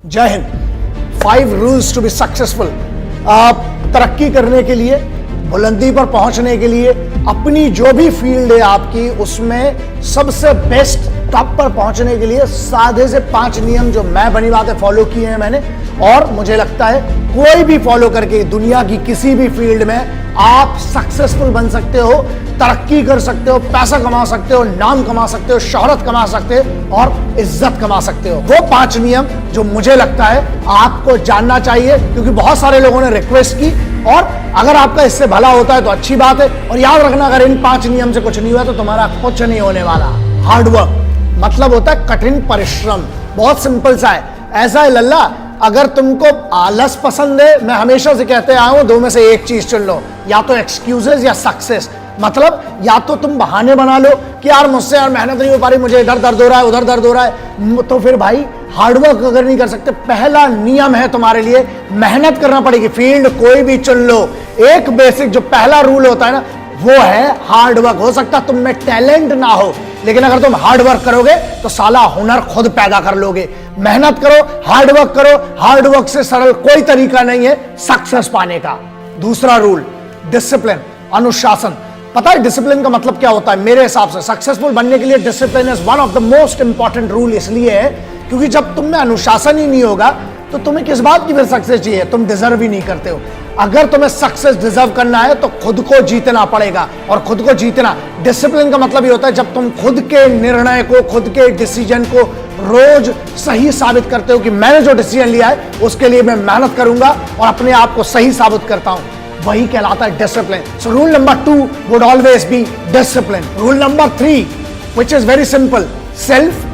जय Hind. 5 rules to be successful. आप तरक्की करने के लिए, बुलंदी पर पहुंचने के लिए, अपनी जो भी फील्ड है आपकी, उसमें सबसे बेस्ट टॉप पर पहुंचने के लिए साधे से 5 नियम जो मैं बनी बातें फॉलो किए हैं मैंने, और मुझे लगता है कोई भी फॉलो करके दुनिया की किसी भी फील्ड में आप सक्सेसफुल बन सकते हो, तरक्की कर सकते हो, पैसा कमा सकते हो, नाम कमा सकते हो, शोहरत कमा सकते हो और इज्जत कमा सकते हो। वो 5 नियम जो मुझे लगता है आपको जानना चाहिए, क्योंकि बहुत सारे लोगों ने रिक्वेस्ट की, और अगर आपका इससे भला होता है तो अच्छी बात है। और याद रखना, अगर इन 5 नियम से कुछ नहीं हुआ तो तुम्हारा कुछ नहीं होने वाला। हार्डवर्क मतलब होता है कठिन परिश्रम। बहुत सिंपल सा है, ऐसा है लल्ला, अगर तुमको आलस पसंद है, मैं हमेशा से कहते आया हूं, 2 में से एक चीज चुन लो, या तो एक्सक्यूजेस या सक्सेस। मतलब या तो तुम बहाने बना लो कि यार मुझसे यार मेहनत नहीं हो पा रही, मुझे इधर दर्द हो रहा है, उधर दर्द हो रहा है, तो फिर भाई हार्डवर्क अगर नहीं कर सकते, पहला नियम है तुम्हारे लिए, मेहनत करना पड़ेगी। फील्ड कोई भी चुन लो, एक बेसिक जो पहला रूल होता है ना, वो है हार्डवर्क। हो सकता है तुम में टैलेंट ना हो, लेकिन अगर तुम हार्डवर्क करोगे तो साला हुनर खुद पैदा कर लोगे। मेहनत करो, हार्डवर्क करो, हार्डवर्क से सरल कोई तरीका नहीं है सक्सेस पाने का। दूसरा रूल, डिसिप्लिन, अनुशासन। पता है डिसिप्लिन का मतलब क्या होता है? मेरे हिसाब से सक्सेसफुल बनने के लिए discipline is one of the most important rule. इसलिए है क्योंकि जब तुम में अनुशासन ही नहीं होगा तो तुम्हें किस बात की फिर सक्सेस चाहिए? तुम डिजर्व ही नहीं करते हो। अगर तुम्हें सक्सेस डिजर्व करना है तो खुद को जीतना पड़ेगा, और खुद को जीतना, डिसिप्लिन का मतलब ये होता है जब तुम खुद के निर्णय को, खुद के डिसीजन को रोज सही साबित करते हो कि मैंने जो डिसीजन लिया है उसके लिए मैं मेहनत करूंगा और अपने आप को सही साबित करता हूं, वही कहलाता है discipline. So rule number 2 would always be discipline. Rule number 3 which is very simple, self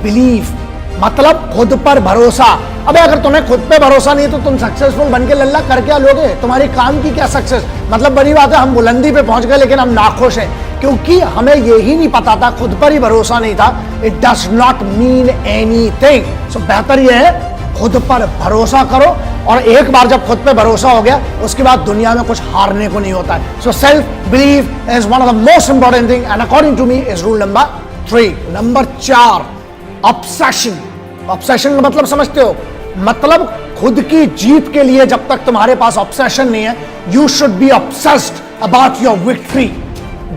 believe, मतलब खुद पर भरोसा। अबे अगर तुम्हें खुद पे भरोसा नहीं है तो तुम सक्सेसफुल बन के लल्ला कर क्या लोगे? तुम्हारी काम की क्या सक्सेस? मतलब बड़ी बात है, हम बुलंदी पे पहुंच गए लेकिन हम नाखुश हैं क्योंकि हमें यही नहीं पता था, खुद पर ही भरोसा नहीं था। It does not mean anything. So बेहतर यह है खुद पर भरोसा करो, और एक बार जब खुद पे भरोसा हो गया उसके बाद दुनिया में कुछ हारने को नहीं होता है। So self believe is one of the most important thing and according to me is rule number 3। Number 4, obsession. Obsession का मतलब समझते हो? मतलब खुद की जीत के लिए जब तक तुम्हारे पास ऑब्सेशन नहीं है, you should be obsessed about your victory.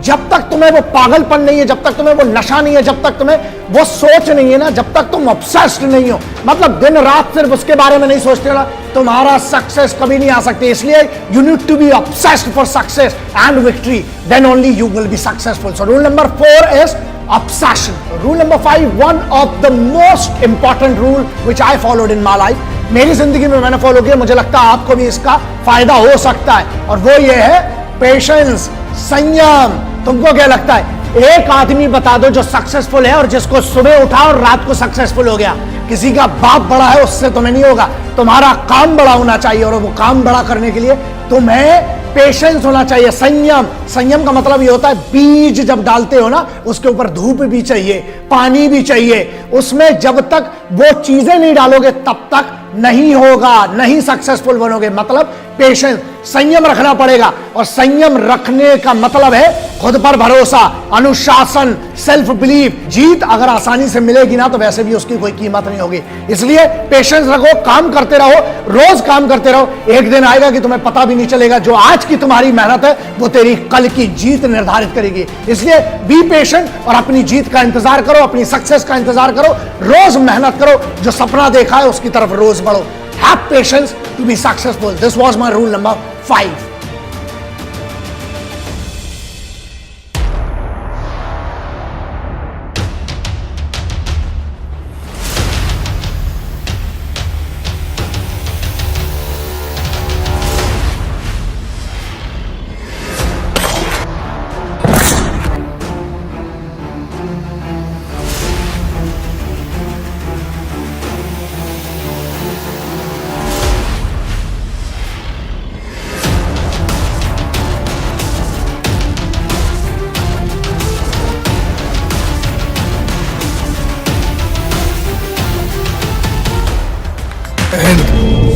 जब तक तुम्हें वो पागलपन नहीं है, जब तक तुम्हें वो नशा नहीं है, जब तक तुम्हें वो सोच नहीं है ना, जब तक तुम ऑब्सेस्ड नहीं हो, मतलब दिन रात सिर्फ उसके बारे में नहीं सोचते ना, तुम्हारा सक्सेस कभी नहीं आ सकती। इसलिए you need to be obsessed for success and victory, then only you will be successful. So rule number 4 is obsession. Rule number 5, one of the most important rule which I followed in my life. मेरी जिंदगी में मैंने follow किया, मुझे लगता है आपको भी इसका फायदा हो सकता है, और वो ये है पेशेंस, संयम। तुमको क्या लगता है? एक आदमी बता दो जो सक्सेसफुल है और जिसको सुबह उठा और रात को सक्सेसफुल हो गया। किसी का बाप बड़ा है उससे तुम्हें नहीं होगा, तुम्हारा काम बड़ा होना चाहिए, और वो काम बड़ा करने के लिए तुम्हें पेशेंस होना चाहिए, संयम। संयम का मतलब ये होता है बीज जब डालते हो ना, उसके ऊपर धूप भी चाहिए, पानी भी चाहिए, उसमें जब तक वो चीजें नहीं डालोगे तब तक नहीं होगा, नहीं सक्सेसफुल बनोगे। मतलब पेशेंस, संयम रखना पड़ेगा, और संयम रखने का मतलब है खुद पर भरोसा, अनुशासन, सेल्फ बिलीव। जीत अगर आसानी से मिलेगी ना तो वैसे भी उसकी कोई कीमत नहीं होगी। इसलिए पेशेंस रखो, काम करते रहो, रोज काम करते रहो। एक दिन आएगा कि तुम्हें पता भी नहीं चलेगा, जो आज की तुम्हारी मेहनत है वो तेरी कल की जीत निर्धारित करेगी। इसलिए बी पेशेंट और अपनी जीत का इंतजार करो, अपनी सक्सेस का इंतजार करो, रोज मेहनत करो, जो सपना देखा है उसकी तरफ रोज बढ़ो। Have patience to be successful. This was my rule number 5.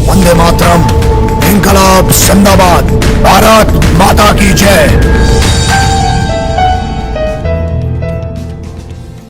Vande Mataram, इनकलाब जिंदाबाद, भारत माता की जय।